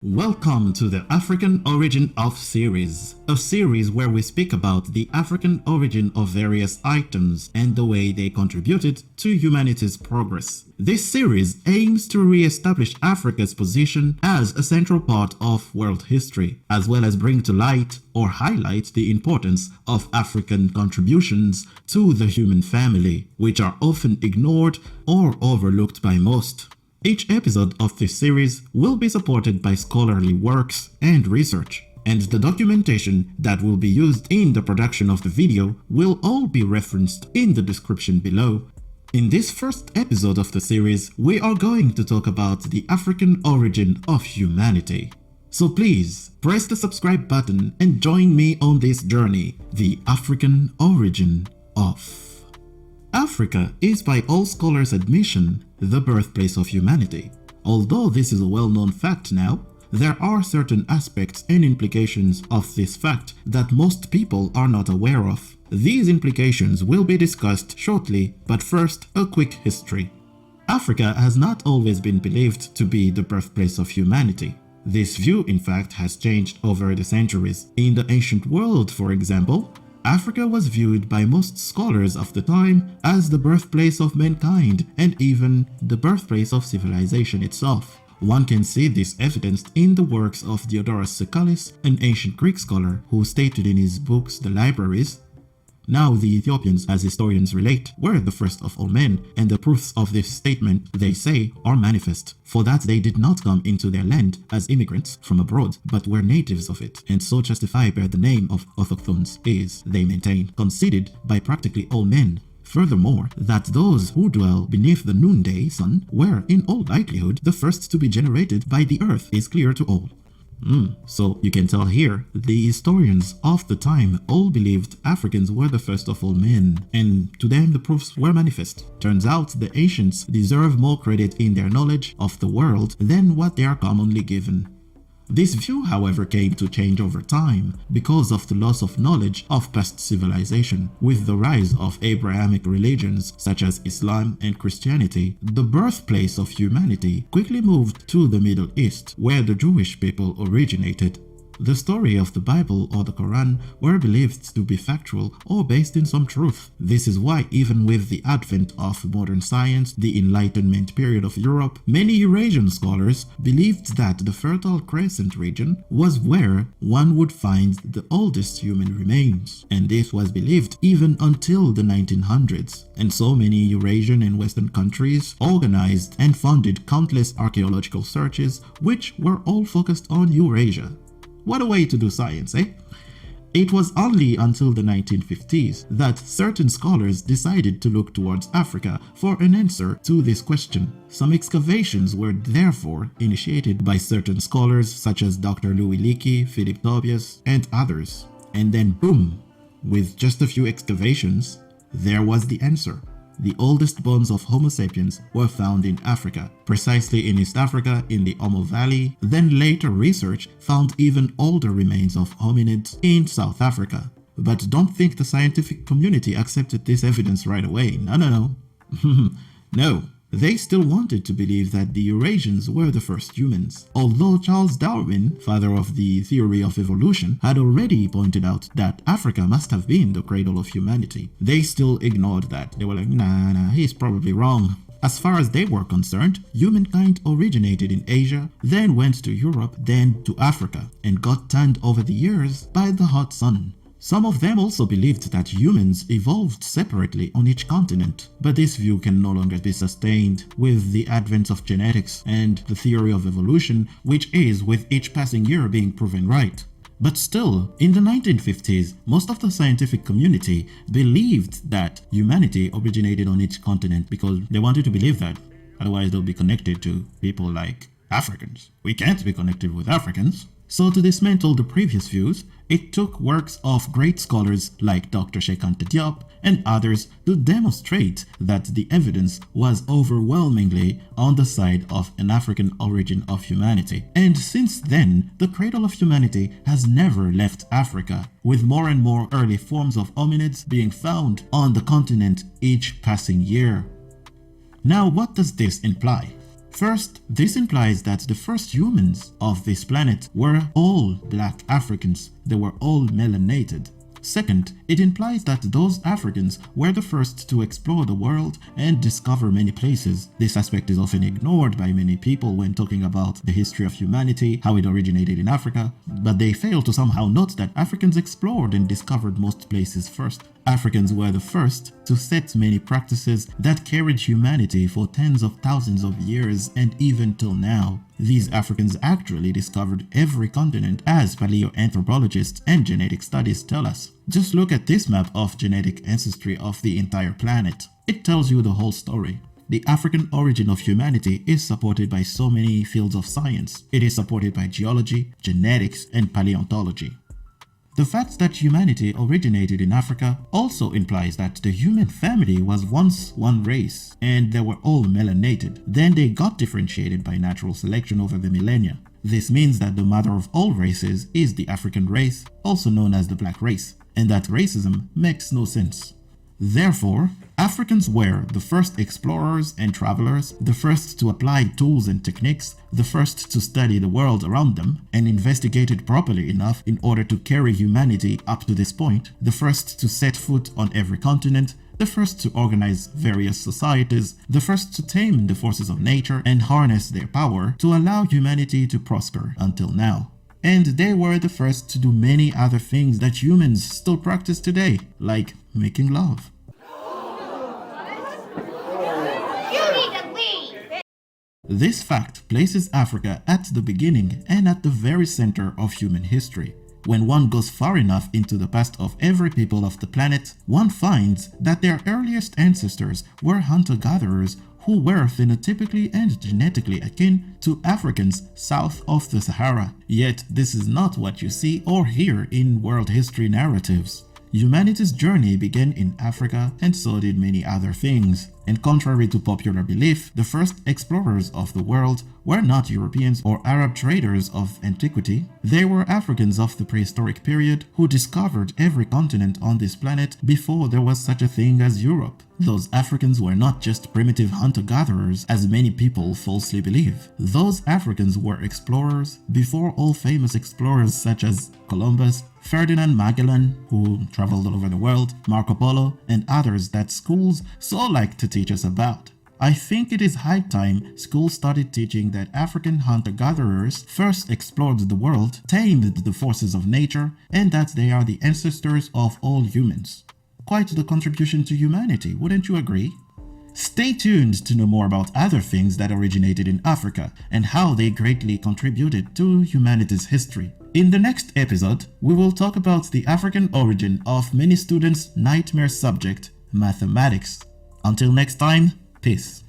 Welcome to the African Origin of series, a series where we speak about the African origin of various items and the way they contributed to humanity's progress. This series aims to re-establish Africa's position as a central part of world history, as well as bring to light or highlight the importance of African contributions to the human family, which are often ignored or overlooked by most. Each episode of this series will be supported by scholarly works and research, and the documentation that will be used in the production of the video will all be referenced in the description below. In this first episode of the series, we are going to talk about the African origin of humanity. So please, press the subscribe button and join me on this journey, the African origin of. Africa is by all scholars' admission the birthplace of humanity. Although this is a well-known fact now, there are certain aspects and implications of this fact that most people are not aware of. These implications will be discussed shortly, but first, a quick history. Africa has not always been believed to be the birthplace of humanity. This view, in fact, has changed over the centuries. In the ancient world, for example, Africa was viewed by most scholars of the time as the birthplace of mankind and even the birthplace of civilization itself. One can see this evidenced in the works of Diodorus Siculus, an ancient Greek scholar who stated in his books The Libraries, "Now the Ethiopians, as historians relate, were the first of all men, and the proofs of this statement, they say, are manifest, for that they did not come into their land as immigrants from abroad, but were natives of it, and so justified by the name of autochthones is, they maintain, conceded by practically all men. Furthermore, that those who dwell beneath the noonday sun were, in all likelihood, the first to be generated by the earth is clear to all." So you can tell here, the historians of the time all believed Africans were the first of all men, and to them the proofs were manifest. Turns out the ancients deserve more credit in their knowledge of the world than what they are commonly given. This view, however, came to change over time because of the loss of knowledge of past civilization. With the rise of Abrahamic religions such as Islam and Christianity, the birthplace of humanity quickly moved to the Middle East, where the Jewish people originated. The story of the Bible or the Quran were believed to be factual or based in some truth. This is why even with the advent of modern science, the Enlightenment period of Europe, many Eurasian scholars believed that the Fertile Crescent region was where one would find the oldest human remains. And this was believed even until the 1900s. And so many Eurasian and Western countries organized and funded countless archaeological searches which were all focused on Eurasia. What a way to do science, eh? It was only until the 1950s that certain scholars decided to look towards Africa for an answer to this question. Some excavations were therefore initiated by certain scholars such as Dr. Louis Leakey, Philip Tobias, and others. And then boom, with just a few excavations, there was the answer. The oldest bones of Homo sapiens were found in Africa, precisely in East Africa in the Omo Valley. Then later research found even older remains of hominids in South Africa. But don't think the scientific community accepted this evidence right away. No. No. They still wanted to believe that the Eurasians were the first humans. Although Charles Darwin, father of the theory of evolution, had already pointed out that Africa must have been the cradle of humanity, they still ignored that. They were like, nah, he's probably wrong. As far as they were concerned, humankind originated in Asia, then went to Europe, then to Africa, and got tanned over the years by the hot sun. Some of them also believed that humans evolved separately on each continent, but this view can no longer be sustained with the advent of genetics and the theory of evolution, which is with each passing year being proven right. But still, in the 1950s, most of the scientific community believed that humanity originated on each continent because they wanted to believe that, otherwise they'll be connected to people like Africans. We can't be connected with Africans. So to dismantle the previous views, it took works of great scholars like Dr. Cheikh Anta Diop and others to demonstrate that the evidence was overwhelmingly on the side of an African origin of humanity. And since then, the cradle of humanity has never left Africa, with more and more early forms of hominids being found on the continent each passing year. Now, what does this imply? First, this implies that the first humans of this planet were all black Africans. They were all melanated. Second, it implies that those Africans were the first to explore the world and discover many places. This aspect is often ignored by many people when talking about the history of humanity, how it originated in Africa, but they fail to somehow note that Africans explored and discovered most places first. Africans were the first to set many practices that carried humanity for tens of thousands of years and even till now. These Africans actually discovered every continent, as paleoanthropologists and genetic studies tell us. Just look at this map of genetic ancestry of the entire planet. It tells you the whole story. The African origin of humanity is supported by so many fields of science. It is supported by geology, genetics, and paleontology. The fact that humanity originated in Africa also implies that the human family was once one race and they were all melanated. Then they got differentiated by natural selection over the millennia. This means that the mother of all races is the African race, also known as the black race, and that racism makes no sense. Therefore, Africans were the first explorers and travelers, the first to apply tools and techniques, the first to study the world around them and investigate it properly enough in order to carry humanity up to this point, the first to set foot on every continent, the first to organize various societies, the first to tame the forces of nature and harness their power to allow humanity to prosper until now. And they were the first to do many other things that humans still practice today, like making love. This fact places Africa at the beginning and at the very center of human history. When one goes far enough into the past of every people of the planet, one finds that their earliest ancestors were hunter-gatherers who were phenotypically and genetically akin to Africans south of the Sahara. Yet this is not what you see or hear in world history narratives. Humanity's journey began in Africa, and so did many other things. And contrary to popular belief, the first explorers of the world were not Europeans or Arab traders of antiquity. They were Africans of the prehistoric period who discovered every continent on this planet before there was such a thing as Europe. Those Africans were not just primitive hunter-gatherers, as many people falsely believe. Those Africans were explorers before all famous explorers such as Columbus, Ferdinand Magellan, who traveled all over the world, Marco Polo, and others that schools so like to teach us about. I think it is high time schools started teaching that African hunter-gatherers first explored the world, tamed the forces of nature, and that they are the ancestors of all humans. Quite the contribution to humanity, wouldn't you agree? Stay tuned to know more about other things that originated in Africa and how they greatly contributed to humanity's history. In the next episode, we will talk about the African origin of many students' nightmare subject, mathematics. Until next time, peace.